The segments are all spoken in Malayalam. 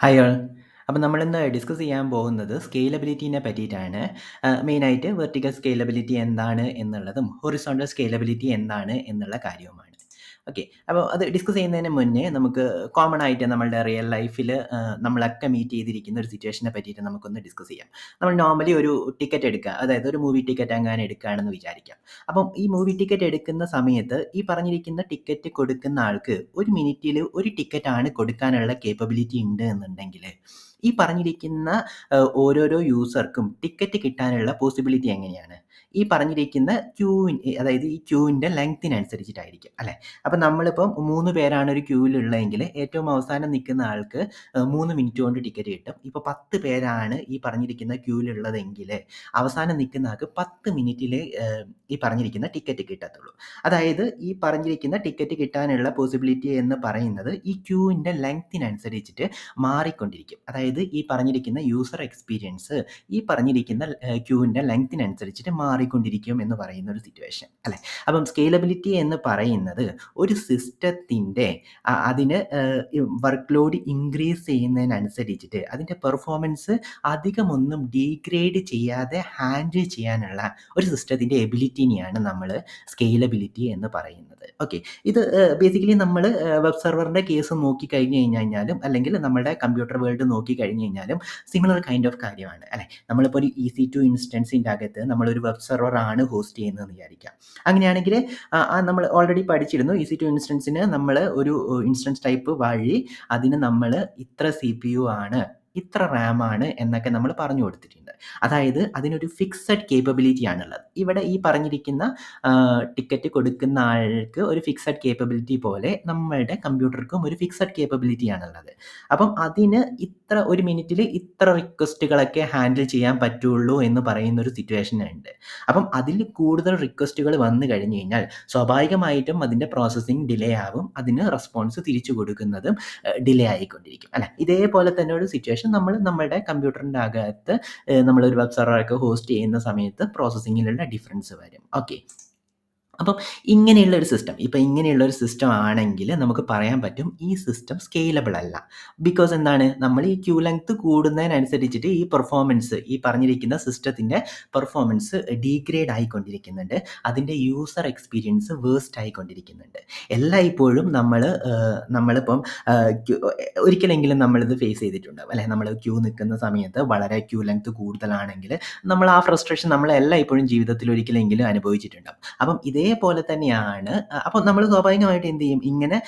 Hi all. അപ്പം നമ്മളിന്ന് ഡിസ്കസ് ചെയ്യാൻ പോകുന്നത് സ്കെയിലബിലിറ്റീനെ പറ്റിയിട്ടാണ്. മെയിനായിട്ട് വെർട്ടിക്കൽ സ്കെയിലബിലിറ്റി എന്താണ് എന്നുള്ളതും ഹൊറിസോണ്ടൽ സ്കെയിലബിലിറ്റി എന്താണ് എന്നുള്ള കാര്യവുമാണ്. ഓക്കെ. അപ്പോൾ അത് ഡിസ്കസ് ചെയ്യുന്നതിന് മുന്നേ നമുക്ക് കോമൺ ആയിട്ട് നമ്മളുടെ റിയൽ ലൈഫിൽ നമ്മളൊക്കെ മീറ്റ് ചെയ്തിരിക്കുന്ന ഒരു സിറ്റുവേഷനെ പറ്റിയിട്ട് നമുക്കൊന്ന് ഡിസ്കസ് ചെയ്യാം. നമ്മൾ നോർമലി ഒരു ടിക്കറ്റ് എടുക്കുക, അതായത് ഒരു മൂവി ടിക്കറ്റ് എങ്ങാനും എടുക്കുകയാണെന്ന് വിചാരിക്കാം. അപ്പം ഈ മൂവി ടിക്കറ്റ് എടുക്കുന്ന സമയത്ത് ഈ പറഞ്ഞിരിക്കുന്ന ടിക്കറ്റ് കൊടുക്കുന്ന ആൾക്ക് ഒരു മിനിറ്റിൽ ഒരു ടിക്കറ്റാണ് കൊടുക്കാനുള്ള കേപ്പബിലിറ്റി ഉണ്ട് എന്നുണ്ടെങ്കിൽ ഈ പറഞ്ഞിരിക്കുന്ന ഓരോരോ യൂസർക്കും ടിക്കറ്റ് കിട്ടാനുള്ള പോസിബിലിറ്റി എങ്ങനെയാണ്? ഈ പറഞ്ഞിരിക്കുന്ന അതായത് ഈ ക്യൂവിൻ്റെ ലെങ്ത്തിനനുസരിച്ചിട്ടായിരിക്കും അല്ലേ? അപ്പം നമ്മളിപ്പം 3 പേരാണ് ഒരു ക്യൂവിലുള്ളതെങ്കിൽ ഏറ്റവും അവസാനം നിൽക്കുന്ന ആൾക്ക് 3 മിനിറ്റ് കൊണ്ട് ടിക്കറ്റ് കിട്ടും. ഇപ്പോൾ 10 പേരാണ് ഈ പറഞ്ഞിരിക്കുന്ന ക്യൂവിലുള്ളതെങ്കിൽ അവസാനം നിൽക്കുന്ന ആൾക്ക് 10 മിനിറ്റിൽ ഈ പറഞ്ഞിരിക്കുന്ന ടിക്കറ്റ് കിട്ടത്തുള്ളൂ. അതായത് ഈ പറഞ്ഞിരിക്കുന്ന ടിക്കറ്റ് കിട്ടാനുള്ള പോസിബിലിറ്റി എന്ന് പറയുന്നത് ഈ ക്യൂവിൻ്റെ ലെങ്ത്തിനനുസരിച്ചിട്ട് മാറിക്കൊണ്ടിരിക്കും. അതായത് ഈ പറഞ്ഞിരിക്കുന്ന യൂസർ എക്സ്പീരിയൻസ് ഈ പറഞ്ഞിരിക്കുന്ന ക്യൂവിൻ്റെ ലെങ്ത്തിനനുസരിച്ചിട്ട് മാറിക്കൊണ്ടിരിക്കും എന്ന് പറയുന്ന ഒരു സിറ്റുവേഷൻ അല്ലേ? അപ്പം സ്കെയിലബിലിറ്റി എന്ന് പറയുന്നത് ഒരു സിസ്റ്റത്തിൻ്റെ അതിന് വർക്ക് ലോഡ് ഇൻക്രീസ് ചെയ്യുന്നതിനനുസരിച്ചിട്ട് അതിൻ്റെ പെർഫോമൻസ് അധികമൊന്നും ഡീഗ്രേഡ് ചെയ്യാതെ ഹാൻഡിൽ ചെയ്യാനുള്ള ഒരു സിസ്റ്റത്തിൻ്റെ എബിലിറ്റിനെയാണ് നമ്മൾ സ്കെയിലബിലിറ്റി എന്ന് പറയുന്നത്. ഓക്കെ. ഇത് ബേസിക്കലി നമ്മൾ വെബ് സെർവറിൻ്റെ കേസ് നോക്കിക്കഴിഞ്ഞ് കഴിഞ്ഞാലും അല്ലെങ്കിൽ നമ്മുടെ കമ്പ്യൂട്ടർ വേൾഡ് നോക്കിക്കഴിഞ്ഞ് കഴിഞ്ഞാലും സിമിലർ കൈൻഡ് ഓഫ് കാര്യമാണ് അല്ലേ? നമ്മളിപ്പോൾ ഒരു EC2 ഇൻസ്റ്റൻസിൻ്റെ അകത്ത് നമ്മളൊരു വെബ് സെർവർ ആണ് ഹോസ്റ്റ് ചെയ്യുന്നതെന്ന് വിചാരിക്കാം. അങ്ങനെയാണെങ്കിൽ നമ്മൾ ഓൾറെഡി പഠിച്ചിരുന്നു EC2 ഇൻസ്റ്റൻസിന് നമ്മൾ ഒരു ഇൻസ്റ്റൻസ് ടൈപ്പ് വഴി അതിന് നമ്മൾ ഇത്ര CPU ആണ്, ഇത്ര റാം ആണ് എന്നൊക്കെ നമ്മൾ പറഞ്ഞു കൊടുത്തിട്ടുണ്ട്. അതായത് അതിനൊരു ഫിക്സഡ് കേപ്പബിലിറ്റി ആണുള്ളത്. ഇവിടെ ഈ പറഞ്ഞിരിക്കുന്ന ടിക്കറ്റ് കൊടുക്കുന്ന ആൾക്ക് ഒരു ഫിക്സഡ് കേപ്പബിലിറ്റി പോലെ നമ്മളുടെ കമ്പ്യൂട്ടർക്കും ഒരു ഫിക്സഡ് കേപ്പബിലിറ്റി ആണുള്ളത്. അപ്പം അതിന് ഇത്ര ഒരു മിനിറ്റിൽ ഇത്ര റിക്വസ്റ്റുകളൊക്കെ ഹാൻഡിൽ ചെയ്യാൻ പറ്റുള്ളൂ എന്ന് പറയുന്ന ഒരു സിറ്റുവേഷൻ ഉണ്ട്. അപ്പം അതിൽ കൂടുതൽ റിക്വസ്റ്റുകൾ വന്നു കഴിഞ്ഞ് കഴിഞ്ഞാൽ സ്വാഭാവികമായിട്ടും അതിൻ്റെ പ്രോസസ്സിംഗ് ഡിലേ ആവും. അതിന് റെസ്പോൺസ് തിരിച്ചു കൊടുക്കുന്നതും ഡിലേ ആയിക്കൊണ്ടിരിക്കും അല്ലേ? ഇതേപോലെ തന്നെ ഒരു സിറ്റുവേഷൻ നമ്മൾ നമ്മുടെ കമ്പ്യൂട്ടറിൻ്റെ അകത്ത് നമ്മളൊരു വെബ് സെർവറൊക്കെ ഹോസ്റ്റ് ചെയ്യുന്ന സമയത്ത് പ്രോസസ്സിങ്ങിലുള്ള ഡിഫറൻസ് വരും. ഓക്കെ. അപ്പം ഇങ്ങനെയുള്ളൊരു സിസ്റ്റം ആണെങ്കിൽ നമുക്ക് പറയാൻ പറ്റും ഈ സിസ്റ്റം സ്കെയിലബിൾ അല്ല. ബിക്കോസ് എന്താണ്? നമ്മൾ ഈ ക്യൂ ലെങ്ത് കൂടുന്നതിനനുസരിച്ചിട്ട് ഈ പെർഫോമൻസ് ഈ പറഞ്ഞിരിക്കുന്ന സിസ്റ്റത്തിൻ്റെ പെർഫോമൻസ് ഡീഗ്രേഡ് ആയിക്കൊണ്ടിരിക്കുന്നുണ്ട്. അതിൻ്റെ യൂസർ എക്സ്പീരിയൻസ് വേഴ്സ്റ്റ് ആയിക്കൊണ്ടിരിക്കുന്നുണ്ട്. എല്ലായ്പ്പോഴും നമ്മളിപ്പം ഒരിക്കലെങ്കിലും നമ്മളിത് ഫേസ് ചെയ്തിട്ടുണ്ടാവും അല്ലേ? നമ്മൾ ക്യൂ നിൽക്കുന്ന സമയത്ത് വളരെ ക്യൂ ലെങ്ത് കൂടുതലാണെങ്കിൽ നമ്മൾ ആ ഫ്രസ്ട്രേഷൻ നമ്മളെല്ലായ്പ്പോഴും ജീവിതത്തിൽ ഒരിക്കലെങ്കിലും അനുഭവിച്ചിട്ടുണ്ടാവും. അപ്പം ഇതേപോലെ തന്നെയാണ് അപ്പം നമ്മൾ സ്വാഭാവികമായിട്ട് എന്ത് ചെയ്യും? ഇങ്ങനെ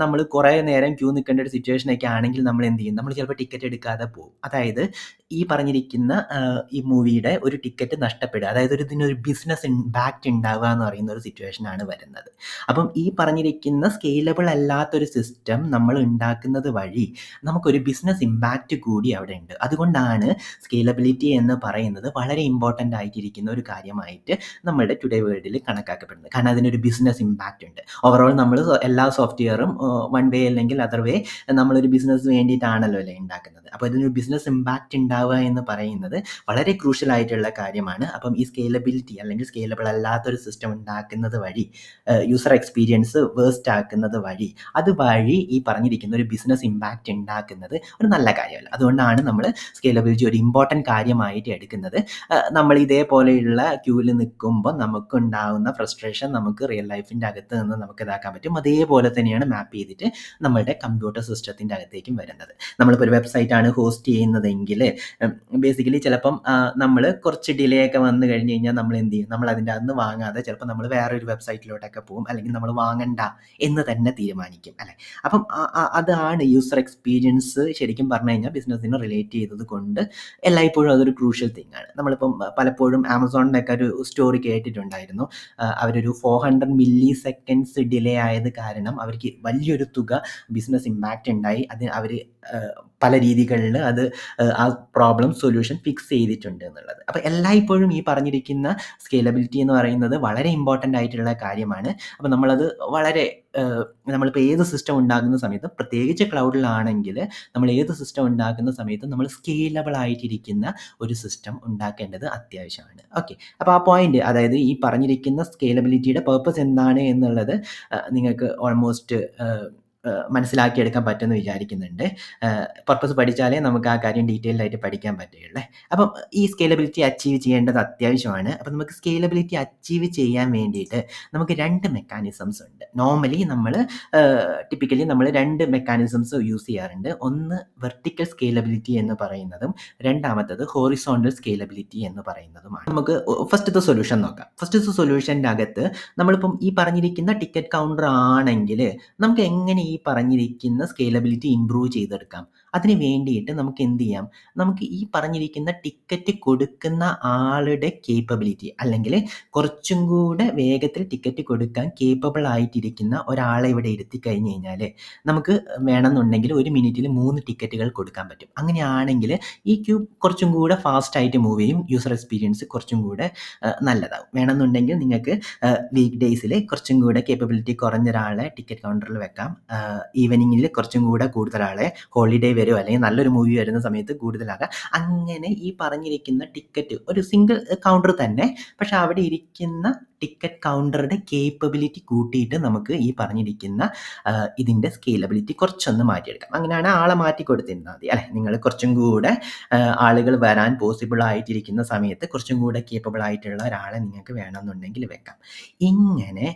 നമ്മൾ കുറേ നേരം ക്യൂ നിൽക്കേണ്ട ഒരു സിറ്റുവേഷനൊക്കെ ആണെങ്കിൽ നമ്മൾ എന്ത് ചെയ്യും? നമ്മൾ ചിലപ്പോൾ ടിക്കറ്റ് എടുക്കാതെ പോകും. അതായത് ഈ പറഞ്ഞിരിക്കുന്ന ഈ മൂവിയുടെ ഒരു ടിക്കറ്റ് നഷ്ടപ്പെടുക. അതായത് ഇതിനൊരു ബിസിനസ് ഇമ്പാക്റ്റ് ഉണ്ടാവുക എന്ന് പറയുന്ന ഒരു സിറ്റുവേഷനാണ് വരുന്നത്. അപ്പം ഈ പറഞ്ഞിരിക്കുന്ന സ്കെയിലബിൾ അല്ലാത്തൊരു സിസ്റ്റം നമ്മൾ ഉണ്ടാക്കുന്നത് വഴി നമുക്കൊരു ബിസിനസ് ഇമ്പാക്റ്റ് കൂടി അവിടെ ഉണ്ട്. അതുകൊണ്ടാണ് സ്കെയിലബിലിറ്റി എന്ന് പറയുന്നത് വളരെ ഇമ്പോർട്ടൻ്റ് ആയിട്ടിരിക്കുന്ന ഒരു കാര്യമായിട്ട് നമ്മളുടെ ടുഡേ വേൾഡിൽ കണക്കാക്കപ്പെടുന്നത്. കാരണം അതിനൊരു ബിസിനസ് ഇമ്പാക്റ്റ് ഉണ്ട്. ഓവറോൾ നമ്മൾ എല്ലാ സോഫ്റ്റ്വെയറും വൺ വേ അല്ലെങ്കിൽ അതർ വേ നമ്മളൊരു ബിസിനസ് വേണ്ടിയിട്ടാണല്ലോ അല്ലേ ഉണ്ടാക്കുന്നത്. അപ്പോൾ ഇതിനൊരു ബിസിനസ് ഇമ്പാക്റ്റ് ഉണ്ടാവുക എന്ന് പറയുന്നത് വളരെ ക്രൂഷ്യൽ ആയിട്ടുള്ള കാര്യമാണ്. അപ്പം ഈ സ്കെയിലബിലിറ്റി അല്ലെങ്കിൽ സ്കെയിലബിൾ അല്ലാത്തൊരു സിസ്റ്റം ഉണ്ടാക്കുന്നത് വഴി യൂസർ എക്സ്പീരിയൻസ് വേഴ്സ്റ്റ് ആക്കുന്നത് വഴി അതുവഴി ഈ പറഞ്ഞിരിക്കുന്ന ഒരു ബിസിനസ് ഇമ്പാക്റ്റ് ഉണ്ടാക്കുന്നത് ഒരു നല്ല കാര്യമല്ല. അതുകൊണ്ടാണ് നമ്മൾ സ്കെയിലബിലിറ്റി ഒരു ഇമ്പോർട്ടൻറ്റ് കാര്യമായിട്ട് എടുക്കുന്നത്. നമ്മൾ ഇതേപോലെയുള്ള ക്യൂവിൽ നിൽക്കുമ്പോൾ നമുക്കുണ്ടാവുന്ന ഫ്രസ്ട്രേഷൻ നമുക്ക് റിയൽ ലൈഫിൻ്റെ അകത്ത് നിന്ന് നമുക്ക് ഇതാക്കാൻ പറ്റും. അതേപോലെ തന്നെയാണ് മാപ്പ് ചെയ്തിട്ട് നമ്മളുടെ കമ്പ്യൂട്ടർ സിസ്റ്റത്തിൻ്റെ അകത്തേക്കും വരുന്നത്. നമ്മളിപ്പോൾ ഒരു വെബ്സൈറ്റാണ് ഹോസ്റ്റ് ചെയ്യുന്നതെങ്കിൽ ബേസിക്കലി ചിലപ്പം നമ്മൾ കുറച്ച് ഡിലേ ഒക്കെ വന്നു കഴിഞ്ഞ് കഴിഞ്ഞാൽ നമ്മൾ എന്ത് ചെയ്യും? നമ്മൾ അതിൻ്റെ അകത്ത് വാങ്ങാതെ ചിലപ്പോൾ നമ്മൾ വേറൊരു വെബ്സൈറ്റിലോട്ടൊക്കെ പോകും, അല്ലെങ്കിൽ നമ്മൾ വാങ്ങണ്ട എന്ന് തന്നെ തീരുമാനിക്കും അല്ലേ? അപ്പം അതാണ് യൂസർ എക്സ്പീരിയൻസ്. ശരിക്കും പറഞ്ഞു കഴിഞ്ഞാൽ ബിസിനസ്സിനെ റിലേറ്റ് ചെയ്തത് കൊണ്ട് എല്ലായ്പ്പോഴും അതൊരു ക്രൂഷ്യൽ തിങ് ആണ്. നമ്മളിപ്പം പലപ്പോഴും ആമസോണിൻ്റെ ഒക്കെ ഒരു സ്റ്റോറി കേട്ടിട്ടുണ്ടായിരുന്നു. അവരൊരു 400 മില്ലി സെക്കൻഡ്സ് ഡിലേ ആയത് കാരണം അവർക്ക് വലിയൊരു തുക ബിസിനസ് ഇമ്പാക്റ്റ് ഉണ്ടായി. അത് അവർ പല രീതികളിൽ അത് ആ പ്രോബ്ലം സൊല്യൂഷൻ ഫിക്സ് ചെയ്തിട്ടുണ്ട് എന്നുള്ളത്. അപ്പോൾ എല്ലായ്പ്പോഴും ഈ പറഞ്ഞിരിക്കുന്ന സ്കെയിലബിലിറ്റി എന്ന് പറയുന്നത് വളരെ ഇമ്പോർട്ടൻ്റ് ആയിട്ടുള്ള കാര്യമാണ്. അപ്പോൾ നമ്മളത് വളരെ നമ്മളിപ്പോൾ ഏത് സിസ്റ്റം ഉണ്ടാക്കുന്ന സമയത്ത്, പ്രത്യേകിച്ച് ക്ലൗഡിലാണെങ്കിൽ നമ്മൾ ഏത് സിസ്റ്റം ഉണ്ടാക്കുന്ന സമയത്ത് നമ്മൾ സ്കെയിലബിൾ ആയിട്ടിരിക്കുന്ന ഒരു സിസ്റ്റം ഉണ്ടാക്കേണ്ടത് അത്യാവശ്യമാണ്. ഓക്കെ. അപ്പോൾ ആ പോയിന്റ്, അതായത് ഈ പറഞ്ഞിരിക്കുന്ന സ്കെയിലബിലിറ്റിയുടെ പർപ്പസ് എന്താണ് എന്നുള്ളത് നിങ്ങൾക്ക് ഓൾമോസ്റ്റ് മനസ്സിലാക്കിയെടുക്കാൻ പറ്റുമെന്ന് വിചാരിക്കുന്നുണ്ട്. പർപ്പസ് പഠിച്ചാലേ നമുക്ക് ആ കാര്യം ഡീറ്റെയിൽഡ് ആയിട്ട് പഠിക്കാൻ പറ്റുകയുള്ളേ. അപ്പം ഈ സ്കെയിലബിലിറ്റി അച്ചീവ് ചെയ്യേണ്ടത് അത്യാവശ്യമാണ്. അപ്പം നമുക്ക് സ്കെയിലബിലിറ്റി അച്ചീവ് ചെയ്യാൻ വേണ്ടിയിട്ട് നമുക്ക് 2 മെക്കാനിസംസ് ഉണ്ട്. നോർമലി ടിപ്പിക്കലി നമ്മൾ 2 മെക്കാനിസംസ് യൂസ് ചെയ്യാറുണ്ട്. ഒന്ന് വെർട്ടിക്കൽ സ്കെയിലബിലിറ്റി എന്ന് പറയുന്നതും രണ്ടാമത്തത് ഹോറിസോണ്ടൽ സ്കെയിലബിലിറ്റി എന്ന് പറയുന്നതുമാണ്. നമുക്ക് ഫസ്റ്റത്തെ സൊല്യൂഷൻ നോക്കാം. ഫസ്റ്റത്തെ സൊല്യൂഷൻ്റെ അകത്ത് നമ്മളിപ്പം ഈ പറഞ്ഞിരിക്കുന്ന ടിക്കറ്റ് കൗണ്ടർ ആണെങ്കിൽ നമുക്ക് എങ്ങനെ ഈ പറഞ്ഞിരിക്കുന്ന സ്കെയിലബിലിറ്റി ഇംപ്രൂവ് ചെയ്തെടുക്കാം? അതിന് വേണ്ടിയിട്ട് നമുക്ക് എന്ത് ചെയ്യാം? നമുക്ക് ഈ പറഞ്ഞിരിക്കുന്ന ടിക്കറ്റ് കൊടുക്കുന്ന ആളുടെ കേപ്പബിലിറ്റി അല്ലെങ്കിൽ കുറച്ചും കൂടെ വേഗത്തിൽ ടിക്കറ്റ് കൊടുക്കാൻ കേപ്പബിൾ ആയിട്ടിരിക്കുന്ന ഒരാളെ ഇവിടെ ഇരുത്തി കഴിഞ്ഞ് കഴിഞ്ഞാൽ നമുക്ക് വേണമെന്നുണ്ടെങ്കിൽ 1 മിനിറ്റിൽ 3 ടിക്കറ്റുകൾ കൊടുക്കാൻ പറ്റും. അങ്ങനെയാണെങ്കിൽ ഈ ക്യൂ കുറച്ചും കൂടെ ഫാസ്റ്റ് ആയിട്ട് മൂവ് ചെയ്യും. യൂസർ എക്സ്പീരിയൻസ് കുറച്ചും കൂടെ നല്ലതാവും. വേണമെന്നുണ്ടെങ്കിൽ നിങ്ങൾക്ക് വീക്ക് ഡേയ്സിൽ കുറച്ചും കൂടെ കേപ്പബിലിറ്റി കുറഞ്ഞ ഒരാളെ ടിക്കറ്റ് കൗണ്ടറിൽ വെക്കാം. ഈവനിങ്ങിൽ കുറച്ചും കൂടെ കൂടുതൽ ആളെ, ഹോളിഡേ വരുമോ അല്ലെങ്കിൽ നല്ലൊരു മൂവി വരുന്ന സമയത്ത് കൂടുതലാകാം. അങ്ങനെ ഈ പറഞ്ഞിരിക്കുന്ന ടിക്കറ്റ് ഒരു സിംഗിൾ കൗണ്ടർ തന്നെ, പക്ഷെ അവിടെ ഇരിക്കുന്ന ടിക്കറ്റ് കൗണ്ടറുടെ കേപ്പബിലിറ്റി കൂട്ടിയിട്ട് നമുക്ക് ഈ പറഞ്ഞിരിക്കുന്ന ഇതിൻ്റെ സ്കെയിലബിലിറ്റി കുറച്ചൊന്ന് മാറ്റിയെടുക്കാം. അങ്ങനെയാണ് ആളെ മാറ്റി കൊടുത്തിരുന്നാൽ മതി അല്ലേ. നിങ്ങൾ കുറച്ചും കൂടെ ആളുകൾ വരാൻ പോസിബിൾ ആയിട്ടിരിക്കുന്ന സമയത്ത് കുറച്ചും കൂടെ കേപ്പബിൾ ആയിട്ടുള്ള ഒരാളെ നിങ്ങൾക്ക് വേണമെന്നുണ്ടെങ്കിൽ വെക്കാം. ഇങ്ങനെ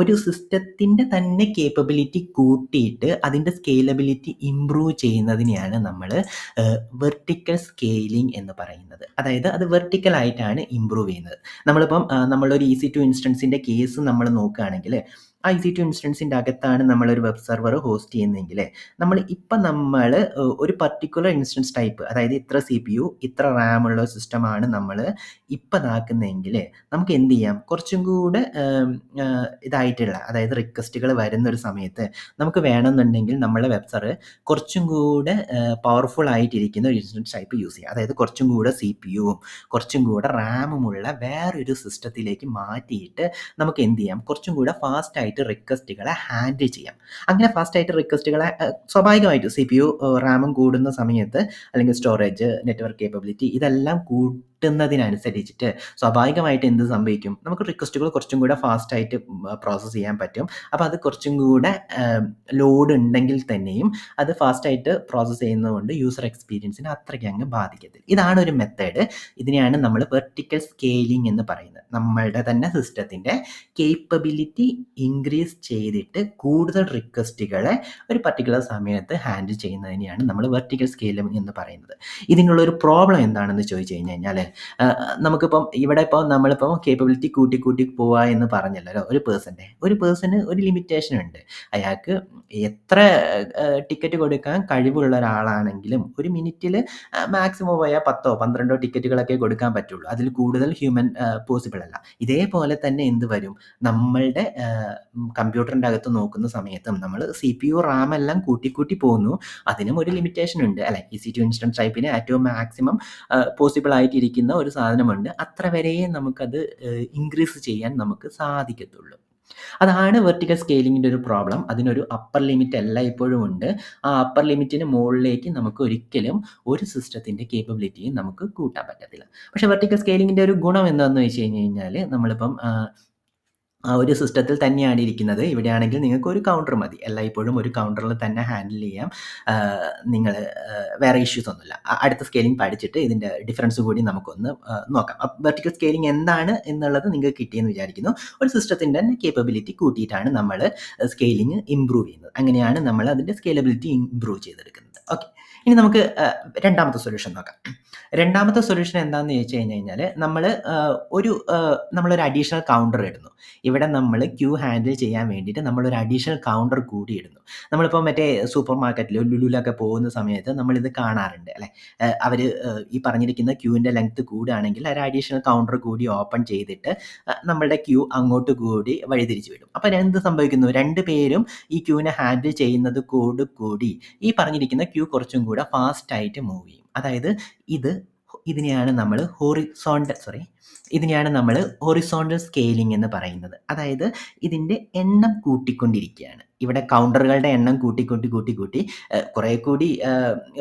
ഒരു സിസ്റ്റത്തിൻ്റെ തന്നെ കേപ്പബിലിറ്റി കൂട്ടിയിട്ട് അതിൻ്റെ സ്കെയിലബിലിറ്റി ഇംപ്രൂവ് ചെയ്യുന്നതിനെയാണ് നമ്മൾ വെർട്ടിക്കൽ സ്കെയിലിംഗ് എന്ന് പറയുന്നത്. അതായത് അത് വെർട്ടിക്കൽ ആയിട്ടാണ് ഇംപ്രൂവ് ചെയ്യുന്നത്. നമ്മളിപ്പം നമ്മളൊരു EC2 ഇൻസ്റ്റൻസിൻ്റെ കേസ് നമ്മൾ നോക്കുകയാണെങ്കിൽ ആ EC2 ഇൻസ്റ്റൻസിൻ്റെ അകത്താണ് നമ്മളൊരു വെബ് സെർവർ ഹോസ്റ്റ് ചെയ്യുന്നതെങ്കിൽ നമ്മൾ ഒരു പർട്ടിക്കുലർ ഇൻസ്റ്റൻസ് ടൈപ്പ്, അതായത് ഇത്ര CPU ഇത്ര RAM ഉള്ള സിസ്റ്റമാണ് നമ്മൾ ഇപ്പം ഇതാക്കുന്നതെങ്കിൽ നമുക്ക് എന്ത് ചെയ്യാം? കുറച്ചും കൂടെ ഇതായിട്ടുള്ള, അതായത് റിക്വസ്റ്റുകൾ വരുന്നൊരു സമയത്ത് നമുക്ക് വേണമെന്നുണ്ടെങ്കിൽ നമ്മളെ വെബ് സെർവർ കുറച്ചും കൂടെ പവർഫുൾ ആയിട്ടിരിക്കുന്ന ഒരു ഇൻസ്റ്റൻസ് ടൈപ്പ് യൂസ് ചെയ്യാം. അതായത് കുറച്ചും കൂടെ CPUവും കുറച്ചും കൂടെ റാമുമുള്ള വേറൊരു സിസ്റ്റത്തിലേക്ക് മാറ്റിയിട്ട് നമുക്ക് എന്ത് ചെയ്യാം? കുറച്ചും കൂടെ ഫാസ്റ്റായിട്ട് റിക്വസ്റ്റുകളെ ഹാൻഡിൽ ചെയ്യാം. അങ്ങനെ ഫാസ്റ്റായിട്ട് റിക്വസ്റ്റുകളെ സ്വാഭാവികമായിട്ടും CPU റാമും കൂടുന്ന സമയത്ത് അല്ലെങ്കിൽ സ്റ്റോറേജ്, നെറ്റ്വർക്ക് കേപ്പബിലിറ്റി ഇതെല്ലാം കൂട്ടുന്നതിനനുസരിച്ചിട്ട് സ്വാഭാവികമായിട്ട് എന്ത് സംഭവിക്കും? നമുക്ക് റിക്വസ്റ്റുകൾ കുറച്ചും കൂടെ ഫാസ്റ്റായിട്ട് പ്രോസസ്സ് ചെയ്യാൻ പറ്റും. അപ്പോൾ അത് കുറച്ചും കൂടെ ലോഡ് ഉണ്ടെങ്കിൽ തന്നെയും അത് ഫാസ്റ്റായിട്ട് പ്രോസസ്സ് ചെയ്യുന്നതുകൊണ്ട് യൂസർ എക്സ്പീരിയൻസിനെ അത്രയ്ക്ക് അങ്ങ് ബാധിക്കത്തില്ല. ഇതാണ് ഒരു മെത്തേഡ്. ഇതിനെയാണ് നമ്മൾ വെർട്ടിക്കൽ സ്കെയിലിംഗ് എന്ന് പറയുന്നത്. നമ്മളുടെ തന്നെ സിസ്റ്റത്തിൻ്റെ കേപ്പബിലിറ്റി ഇൻക്രീസ് ചെയ്തിട്ട് കൂടുതൽ റിക്വസ്റ്റുകളെ ഒരു പർട്ടിക്കുലർ സമയത്ത് ഹാൻഡിൽ ചെയ്യുന്നതിനെയാണ് നമ്മൾ വെർട്ടിക്കൽ സ്കെയിലിംഗ് എന്ന് പറയുന്നത്. ഇതിനുള്ളൊരു പ്രോബ്ലം എന്താണെന്ന് ചോദിച്ചു കഴിഞ്ഞാൽ നമുക്കിപ്പം ഇവിടെ നമ്മളിപ്പോൾ കേപ്പബിലിറ്റി കൂട്ടി പോവുക എന്ന് പറഞ്ഞല്ലോ. ഒരു പേഴ്സന് ഒരു ലിമിറ്റേഷൻ ഉണ്ട്. അയാൾക്ക് എത്ര ടിക്കറ്റ് കൊടുക്കാൻ കഴിവുള്ള ഒരാളാണെങ്കിലും ഒരു മിനിറ്റിൽ മാക്സിമം പോയാൽ 10ഓ 12ഓ ടിക്കറ്റുകളൊക്കെ കൊടുക്കാൻ പറ്റുള്ളൂ. അതിൽ കൂടുതൽ ഹ്യൂമൻ പോസിബിൾ അല്ല. ഇതേപോലെ തന്നെ എന്ത് വരും? നമ്മളുടെ കമ്പ്യൂട്ടറിൻ്റെ അകത്ത് നോക്കുന്ന സമയത്തും നമ്മൾ CPU RAM എല്ലാം കൂട്ടി പോകുന്നു. അതിനും ഒരു ലിമിറ്റേഷൻ ഉണ്ട് അല്ലേ. EC2 ഇൻസ്റ്റൻസ് ടൈപ്പിന് ഏറ്റവും മാക്സിമം പോസിബിൾ ആയിട്ടിരിക്കുന്ന ഒരു സാധനമുണ്ട്. അത്ര വരെയേ നമുക്കത് ഇൻക്രീസ് ചെയ്യാൻ നമുക്ക് സാധിക്കത്തുള്ളൂ. അതാണ് വെർട്ടിക്കൽ സ്കെയിലിങ്ങിൻ്റെ ഒരു പ്രോബ്ലം. അതിനൊരു അപ്പർ ലിമിറ്റ് എല്ലായ്പ്പോഴും ഉണ്ട്. ആ അപ്പർ ലിമിറ്റിന് മുകളിലേക്ക് നമുക്ക് ഒരിക്കലും ഒരു സിസ്റ്റത്തിൻ്റെ കേപ്പബിലിറ്റിയും നമുക്ക് കൂട്ടാൻ പറ്റത്തില്ല. പക്ഷേ വെർട്ടിക്കൽ സ്കെയിലിങ്ങിൻ്റെ ഒരു ഗുണം എന്താണെന്ന് വെച്ച് കഴിഞ്ഞാൽ നമ്മളിപ്പം ആ ഒരു സിസ്റ്റത്തിൽ തന്നെയാണ് ഇരിക്കുന്നത്. ഇവിടെയാണെങ്കിൽ നിങ്ങൾക്ക് ഒരു കൗണ്ടർ മതി. എല്ലായ്പ്പോഴും ഒരു കൗണ്ടറിൽ തന്നെ ഹാൻഡിൽ ചെയ്യാം. നിങ്ങൾ വേറെ ഇഷ്യൂസ് ഒന്നുമില്ല. അടുത്ത സ്കെയിലിംഗ് പഠിച്ചിട്ട് ഇതിൻ്റെ ഡിഫറൻസ് കൂടി നമുക്കൊന്ന് നോക്കാം. വെർട്ടിക്കൽ സ്കെയിലിംഗ് എന്താണ് എന്നുള്ളത് നിങ്ങൾക്ക് കിട്ടിയെന്ന് വിചാരിക്കുന്നു. ഒരു സിസ്റ്റത്തിൻ്റെ തന്നെ കേപ്പബിലിറ്റി കൂട്ടിയിട്ടാണ് നമ്മൾ സ്കെയിലിംഗ് ഇംപ്രൂവ് ചെയ്യുന്നത്. അങ്ങനെയാണ് നമ്മൾ അതിൻ്റെ സ്കെയിലബിലിറ്റി ഇംപ്രൂവ് ചെയ്തെടുക്കുന്നത്. ഓക്കെ, ഇനി നമുക്ക് രണ്ടാമത്തെ സൊല്യൂഷൻ നോക്കാം. രണ്ടാമത്തെ സൊല്യൂഷൻ എന്താണെന്ന് ചോദിച്ചു കഴിഞ്ഞാൽ നമ്മളൊരു അഡീഷണൽ കൗണ്ടർ ഇടുന്നു. ഇവിടെ നമ്മൾ ക്യൂ ഹാൻഡിൽ ചെയ്യാൻ വേണ്ടിയിട്ട് നമ്മളൊരു അഡീഷണൽ കൗണ്ടർ കൂടി ഇടുന്നു. നമ്മളിപ്പോൾ മറ്റേ സൂപ്പർ മാർക്കറ്റിൽ ലുലുവിലൊക്കെ പോകുന്ന സമയത്ത് നമ്മളിത് കാണാറുണ്ട് അല്ലേ. അവർ ഈ പറഞ്ഞിരിക്കുന്ന ക്യൂവിൻ്റെ ലെങ്ത് കൂടുകയാണെങ്കിൽ ഒരു അഡീഷണൽ കൗണ്ടർ കൂടി ഓപ്പൺ ചെയ്തിട്ട് നമ്മളുടെ ക്യൂ അങ്ങോട്ട് കൂടി വഴിതിരിച്ച് വിടും. അപ്പോൾ എന്ത് സംഭവിക്കുന്നു? 2 പേരും ഈ ക്യൂവിനെ ഹാൻഡിൽ ചെയ്യുന്നത് കൂടി ഈ പറഞ്ഞിരിക്കുന്ന ക്യൂ കുറച്ചും കൂടെ ഫാസ്റ്റായിട്ട് മൂവ് ചെയ്യും. അതായത് ഇതിനെയാണ് നമ്മൾ ഇതിനെയാണ് നമ്മൾ ഹൊറിസോണ്ടൽ സ്കെയിലിംഗ് എന്ന് പറയുന്നത്. അതായത് ഇതിൻ്റെ എണ്ണം കൂട്ടിക്കൊണ്ടിരിക്കുകയാണ്. ഇവിടെ കൗണ്ടറുകളുടെ എണ്ണം കൂട്ടി കുറേ കൂടി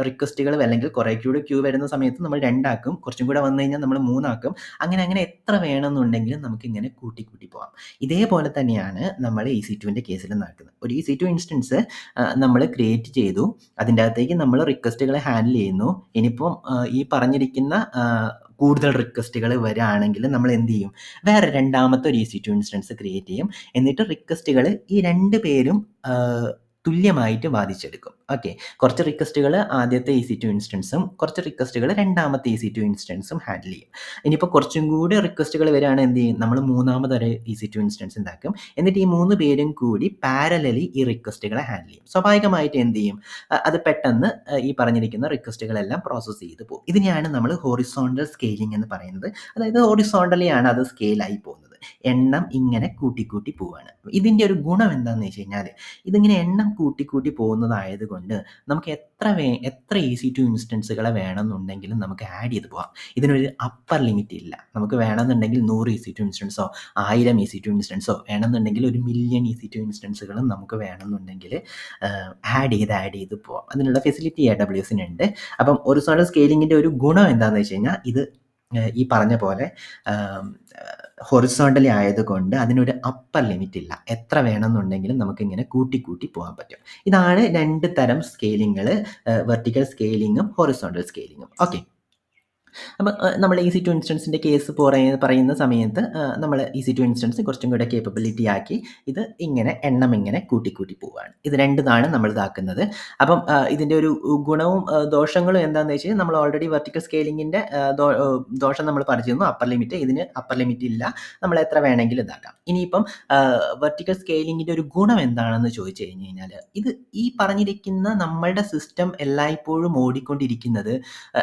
റിക്വസ്റ്റുകൾ അല്ലെങ്കിൽ കുറേ കൂടി ക്യൂ വരുന്ന സമയത്ത് നമ്മൾ 2 ആക്കും. കുറച്ചും കൂടെ വന്നു കഴിഞ്ഞാൽ നമ്മൾ 3 ആക്കും. അങ്ങനെ എത്ര വേണമെന്നുണ്ടെങ്കിലും നമുക്കിങ്ങനെ കൂട്ടി പോവാം. ഇതേപോലെ തന്നെയാണ് നമ്മൾ EC2ൻ്റെ കേസിൽ നടക്കുന്നത്. ഒരു EC2 ഇൻസ്റ്റൻസ് നമ്മൾ ക്രിയേറ്റ് ചെയ്തു. അതിൻ്റെ അകത്തേക്ക് നമ്മൾ റിക്വസ്റ്റുകളെ ഹാൻഡിൽ ചെയ്യുന്നു. ഇനിയിപ്പം ഈ പറഞ്ഞിരിക്കുന്ന കൂടുതൽ റിക്വസ്റ്റുകൾ വരികയാണെങ്കിൽ നമ്മൾ എന്ത് ചെയ്യും? വേറെ രണ്ടാമത്തെ ഒരു EC2 ഇൻസ്റ്റൻസ് ക്രിയേറ്റ് ചെയ്യും. എന്നിട്ട് റിക്വസ്റ്റുകൾ ഈ 2 പേരും തുല്യമായിട്ട് ബാധിച്ചെടുക്കും. ഓക്കെ. കുറച്ച് റിക്വസ്റ്റുകൾ ആദ്യത്തെ EC2 ഇൻസ്റ്റൻസും കുറച്ച് റിക്വസ്റ്റുകൾ രണ്ടാമത്തെ EC2 ഇൻസ്റ്റൻസും ഹാൻഡിൽ ചെയ്യും. ഇനിയിപ്പോൾ കുറച്ചും കൂടി റിക്വസ്റ്റുകൾ വരികയാണെങ്കിൽ എന്ത് ചെയ്യും? നമ്മൾ മൂന്നാമതൊരു EC2 ഇൻസ്റ്റൻസ് ഉണ്ടാക്കും. എന്നിട്ട് ഈ 3 പേരും കൂടി പാരലലി ഈ റിക്വസ്റ്റുകളെ ഹാൻഡിൽ ചെയ്യും. സ്വാഭാവികമായിട്ട് എന്ത് ചെയ്യും? അത് പെട്ടെന്ന് ഈ പറഞ്ഞിരിക്കുന്ന റിക്വസ്റ്റുകളെല്ലാം പ്രോസസ്സ് ചെയ്ത് പോകും. ഇതിനെയാണ് നമ്മൾ ഹൊറിസോണ്ടൽ സ്കെയിലിംഗ് എന്ന് പറയുന്നത്. അതായത് ഹൊറിസോണ്ടലി ആണ് അത് സ്കെയിലായി പോകുന്നത്. എണ്ണം ഇങ്ങനെ കൂട്ടി പോവാണ്. ഇതിൻ്റെ ഒരു ഗുണം എന്താണെന്ന് വെച്ച് കഴിഞ്ഞാൽ ഇതിങ്ങനെ എണ്ണം കൂട്ടി പോകുന്നതായതുകൊണ്ട് നമുക്ക് എത്ര EC2 ഇൻസ്റ്റൻസുകളെ വേണമെന്നുണ്ടെങ്കിലും നമുക്ക് ആഡ് ചെയ്ത് പോകാം. ഇതിനൊരു അപ്പർ ലിമിറ്റ് ഇല്ല. നമുക്ക് വേണമെന്നുണ്ടെങ്കിൽ 100 EC2 ഇൻസ്റ്റൻസോ 1000 EC2 ഇൻസ്റ്റൻസോ വേണമെന്നുണ്ടെങ്കിൽ 1,000,000 EC2 ഇൻസ്റ്റൻസുകളും നമുക്ക് വേണമെന്നുണ്ടെങ്കിൽ ആഡ് ചെയ്ത് പോകാം. അതിനുള്ള ഫെസിലിറ്റി AWSനുണ്ട്. അപ്പം ഹൊറിസോണ്ടൽ സ്കെയിലിങ്ങിൻ്റെ ഒരു ഗുണം എന്താണെന്ന് വെച്ച് കഴിഞ്ഞാൽ ഇത് ഈ പറഞ്ഞ പോലെ ഹൊറിസോണ്ടലി ആയതുകൊണ്ട് അതിനൊരു അപ്പർ ലിമിറ്റ് ഇല്ല. എത്ര വേണമെന്നുണ്ടെങ്കിലും നമുക്കിങ്ങനെ കൂട്ടി പോകാൻ പറ്റും. ഇതാണ് 2 തരം സ്കെയിലിങ്ങൾ, വെർട്ടിക്കൽ സ്കെയിലിങ്ങും ഹൊറിസോണ്ടൽ സ്കെയിലിങ്ങും. ഓക്കെ. അപ്പം നമ്മൾ EC2 ഇൻസ്റ്റൻസിൻ്റെ കേസ് പറയുന്ന സമയത്ത് നമ്മൾ EC2 ഇൻസ്റ്റൻസ് കുറച്ചും കൂടെ കേപ്പബിലിറ്റി ആക്കി ഇത് എണ്ണം ഇങ്ങനെ കൂട്ടി പോവുകയാണ്. ഇത് രണ്ടുമാണ് നമ്മൾ ഇതാക്കുന്നത്. അപ്പം ഇതിൻ്റെ ഒരു ഗുണവും ദോഷങ്ങളും എന്താണെന്ന് വെച്ച് കഴിഞ്ഞാൽ നമ്മൾ ഓൾറെഡി വെർട്ടിക്കൽ സ്കെയിലിങ്ങിൻ്റെ ദോഷം നമ്മൾ പറഞ്ഞിരുന്നു. അപ്പർ ലിമിറ്റ്, ഇതിന് അപ്പർ ലിമിറ്റ് ഇല്ല. നമ്മൾ എത്ര വേണമെങ്കിലും ഇതാക്കാം. ഇനിയിപ്പം വെർട്ടിക്കൽ സ്കെയിലിങ്ങിൻ്റെ ഒരു ഗുണം എന്താണെന്ന് ചോദിച്ചു കഴിഞ്ഞ് കഴിഞ്ഞാൽ ഇത് ഈ പറഞ്ഞിരിക്കുന്ന നമ്മളുടെ സിസ്റ്റം എല്ലായ്പ്പോഴും ഓടിക്കൊണ്ടിരിക്കുന്നത്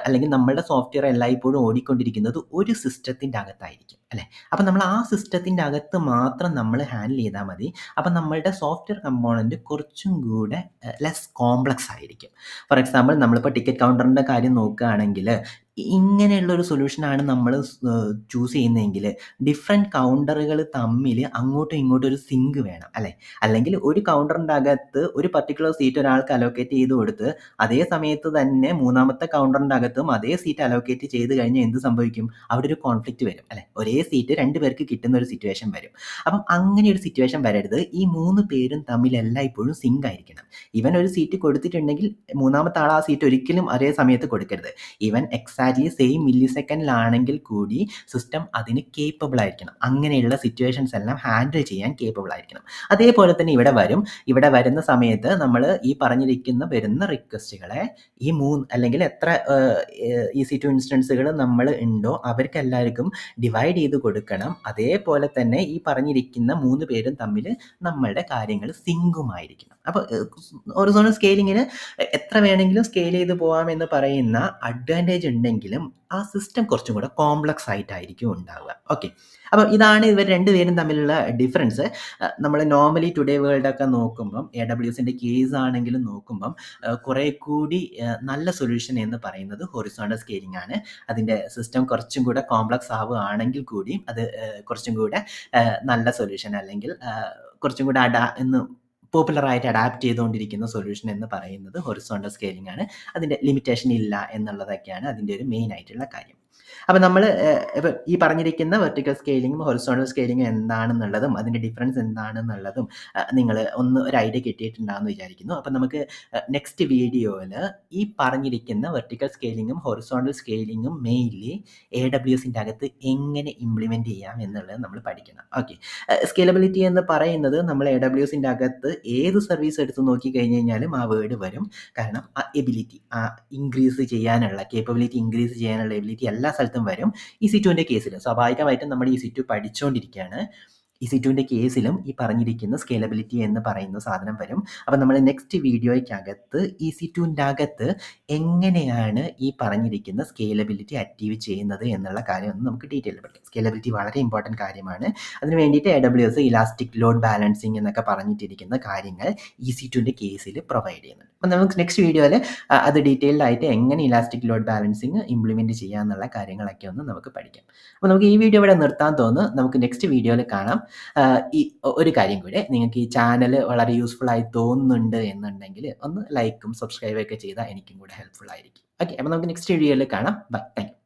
അല്ലെങ്കിൽ നമ്മളുടെ സോഫ്റ്റ്വെയർ എല്ലായ്പ്പോഴും ഓടിക്കൊണ്ടിരിക്കുന്നത് ഒരു സിസ്റ്റത്തിൻ്റെ അകത്തായിരിക്കും അല്ലേ? അപ്പം നമ്മൾ ആ സിസ്റ്റത്തിൻ്റെ അകത്ത് മാത്രം നമ്മൾ ഹാൻഡിൽ ചെയ്താൽ മതി. അപ്പം നമ്മളുടെ സോഫ്റ്റ്വെയർ കമ്പോണൻറ്റ് കുറച്ചും കൂടെ ലെസ് കോംപ്ലക്സ് ആയിരിക്കും. ഫോർ എക്സാമ്പിൾ നമ്മളിപ്പോൾ ടിക്കറ്റ് കൗണ്ടറിൻ്റെ കാര്യം നോക്കുകയാണെങ്കിൽ ഇങ്ങനെയുള്ളൊരു സൊല്യൂഷനാണ് നമ്മൾ ചൂസ് ചെയ്യുന്നതെങ്കിൽ ഡിഫറെൻറ്റ് കൗണ്ടറുകൾ തമ്മിൽ അങ്ങോട്ടും ഇങ്ങോട്ടും ഒരു സിങ്ക് വേണം അല്ലേ? അല്ലെങ്കിൽ ഒരു കൗണ്ടറിൻ്റെ അകത്ത് ഒരു പർട്ടിക്കുലർ സീറ്റ് ഒരാൾക്ക് അലോക്കേറ്റ് ചെയ്ത് കൊടുത്ത് അതേ സമയത്ത് തന്നെ മൂന്നാമത്തെ കൗണ്ടറിൻ്റെ അകത്തും അതേ സീറ്റ് അലോക്കേറ്റ് ചെയ്ത് കഴിഞ്ഞാൽ എന്ത് സംഭവിക്കും? അവിടെ ഒരു കോൺഫ്ലിക്റ്റ് വരും അല്ലേ? ഒരേ സീറ്റ് 2 പേർക്ക് കിട്ടുന്ന ഒരു സിറ്റുവേഷൻ വരും. അപ്പം അങ്ങനെ ഒരു സിറ്റുവേഷൻ വരരുത്. ഈ 3 പേരും തമ്മിൽ എല്ലായ്പ്പോഴും സിങ്ക് ആയിരിക്കണം. ഇവൻ ഒരു സീറ്റ് കൊടുത്തിട്ടുണ്ടെങ്കിൽ മൂന്നാമത്തെ ആൾ ആ സീറ്റ് ഒരിക്കലും ഒരേ സമയത്ത് കൊടുക്കരുത്. ഇവൻ എക്സാക്ട്ലി സെയിം മില്ലി സെക്കൻഡിലാണെങ്കിൽ കൂടി സിസ്റ്റം അതിന് കേപ്പബിൾ ആയിരിക്കണം. അങ്ങനെയുള്ള സിറ്റുവേഷൻസ് എല്ലാം ഹാൻഡിൽ ചെയ്യാൻ കേപ്പബിൾ ആയിരിക്കണം. അതേപോലെ തന്നെ ഇവിടെ വരുന്ന സമയത്ത് നമ്മൾ ഈ വരുന്ന റിക്വസ്റ്റുകളെ ഈ 3 അല്ലെങ്കിൽ എത്ര EC2 ഇൻസ്റ്റൻസുകൾ നമ്മൾ ഉണ്ടോ അവർക്കെല്ലാവർക്കും ഡിവൈഡ് ചെയ്ത് കൊടുക്കണം. അതേപോലെ തന്നെ ഈ പറഞ്ഞിരിക്കുന്ന 3 പേരും തമ്മിൽ നമ്മളുടെ കാര്യങ്ങൾ സിങ്കുമായിരിക്കണം. അപ്പോൾ ഹൊറിസോണ്ടൽ സ്കെയിലിങ്ങിന് എത്ര വേണമെങ്കിലും സ്കെയിൽ ചെയ്ത് പോകാമെന്ന് പറയുന്ന അഡ്വാൻറ്റേജ് ഉണ്ടെങ്കിലും ആ സിസ്റ്റം കുറച്ചും കൂടെ കോംപ്ലക്സ് ആയിട്ടായിരിക്കും ഉണ്ടാവുക. ഓക്കെ. അപ്പോൾ ഇതാണ് ഇവർ രണ്ടുപേരും തമ്മിലുള്ള ഡിഫറൻസ്. നമ്മൾ നോർമലി ടുഡേ വേൾഡൊക്കെ നോക്കുമ്പം AWSൻ്റെ കേസ് ആണെങ്കിലും നോക്കുമ്പം കുറേ കൂടി നല്ല സൊല്യൂഷൻ എന്ന് പറയുന്നത് ഹൊറിസോണ്ടൽ സ്കെയിലിംഗ് ആണ്. അതിൻ്റെ സിസ്റ്റം കുറച്ചും കൂടെ കോംപ്ലക്സ് ആവുകയാണെങ്കിൽ കൂടി അത് കുറച്ചും കൂടെ നല്ല സൊല്യൂഷൻ അല്ലെങ്കിൽ കുറച്ചും കൂടെ പോപ്പുലറായിട്ട് അഡാപ്റ്റ് ചെയ്തുകൊണ്ടിരിക്കുന്ന സൊല്യൂഷൻ എന്ന് പറയുന്നത് ഹൊറിസോണ്ടൽ സ്കെയിലിംഗ് ആണ്. അതിൻ്റെ ലിമിറ്റേഷൻ ഇല്ല എന്നുള്ളതൊക്കെയാണ് അതിൻ്റെ ഒരു മെയിൻ ആയിട്ടുള്ള കാര്യം. അപ്പോൾ നമ്മൾ ഇപ്പം ഈ പറഞ്ഞിരിക്കുന്ന വെർട്ടിക്കൽ സ്കെയിലിങ്ങും ഹൊറിസോണ്ടൽ സ്കെയിലിങ്ങും എന്താണെന്നുള്ളതും അതിൻ്റെ ഡിഫറൻസ് എന്താണെന്നുള്ളതും നിങ്ങൾ ഒരു ഐഡിയ കിട്ടിയിട്ടുണ്ടാകുമെന്ന് വിചാരിക്കുന്നു. അപ്പം നമുക്ക് നെക്സ്റ്റ് വീഡിയോയിൽ ഈ പറഞ്ഞിരിക്കുന്ന വെർട്ടിക്കൽ സ്കെയിലിങ്ങും ഹൊറിസോണ്ടൽ സ്കെയിലിങ്ങും മെയിൻലി AWSൻ്റെ അകത്ത് എങ്ങനെ ഇംപ്ലിമെൻറ്റ് ചെയ്യാം എന്നുള്ളത് നമ്മൾ പഠിക്കണം. ഓക്കെ. സ്കെയിലബിലിറ്റി എന്ന് പറയുന്നത് നമ്മൾ AWSൻ്റെ അകത്ത് ഏത് സർവീസ് എടുത്ത് നോക്കിക്കഴിഞ്ഞ് കഴിഞ്ഞാലും ആ വേർഡ് വരും. കാരണം ആ എബിലിറ്റി ഇൻക്രീസ് ചെയ്യാനുള്ള കേപ്പബിലിറ്റി ഇൻക്രീസ് ചെയ്യാനുള്ള എബിലിറ്റി എല്ലാ സ്ഥലത്തും വരും. EC2ൻ്റെ കേസിൽ സ്വാഭാവികമായിട്ടും നമ്മൾ EC2 പഠിച്ചുകൊണ്ടിരിക്കുകയാണ്. EC2ൻ്റെ കേസിലും ഈ പറഞ്ഞിരിക്കുന്ന സ്കെയിലബിലിറ്റി എന്ന് പറയുന്ന സാധനം വരും. അപ്പം നമ്മൾ നെക്സ്റ്റ് വീഡിയോയ്ക്കകത്ത് EC2ൻ്റെ അകത്ത് എങ്ങനെയാണ് ഈ പറഞ്ഞിരിക്കുന്ന സ്കെയിലബിലിറ്റി അച്ചീവ് ചെയ്യുന്നത് എന്നുള്ള കാര്യം ഒന്ന് നമുക്ക് ഡീറ്റെയിൽ പഠിക്കാം. സ്കെയിലബിലിറ്റി വളരെ ഇമ്പോർട്ടൻറ്റ് കാര്യമാണ്. അതിന് വേണ്ടിയിട്ട് AWS ഇലാസ്റ്റിക് ലോഡ് ബാലൻസിങ് എന്നൊക്കെ പറഞ്ഞിട്ടിരിക്കുന്ന കാര്യങ്ങൾ EC2ൻ്റെ കേസിൽ പ്രൊവൈഡ് ചെയ്യുന്നുണ്ട്. അപ്പം നമുക്ക് നെക്സ്റ്റ് വീഡിയോയിൽ അത് ഡീറ്റെയിൽഡ് ആയിട്ട് എങ്ങനെ ഇലാസ്റ്റിക് ലോഡ് ബാലൻസിങ് ഇംപ്ലിമെൻറ്റ് ചെയ്യാമെന്നുള്ള കാര്യങ്ങളൊക്കെ ഒന്ന് നമുക്ക് പഠിക്കാം. അപ്പോൾ നമുക്ക് ഈ വീഡിയോ ഇവിടെ നിർത്താൻ തോന്നുന്നു. നമുക്ക് നെക്സ്റ്റ് വീഡിയോയിൽ കാണാം. ഈ ഒരു കാര്യം കൂടെ, നിങ്ങൾക്ക് ഈ ചാനൽ വളരെ യൂസ്ഫുൾ ആയി തോന്നുന്നുണ്ട് എന്നുണ്ടെങ്കിൽ ഒന്ന് ലൈക്കും സബ്സ്ക്രൈബൊക്കെ ചെയ്താൽ എനിക്കും കൂടെ ഹെൽപ്ഫുൾ ആയിരിക്കും. ഓക്കെ, അപ്പോൾ നമുക്ക് നെക്സ്റ്റ് വീഡിയോയിൽ കാണാം. ബൈ. Thank you.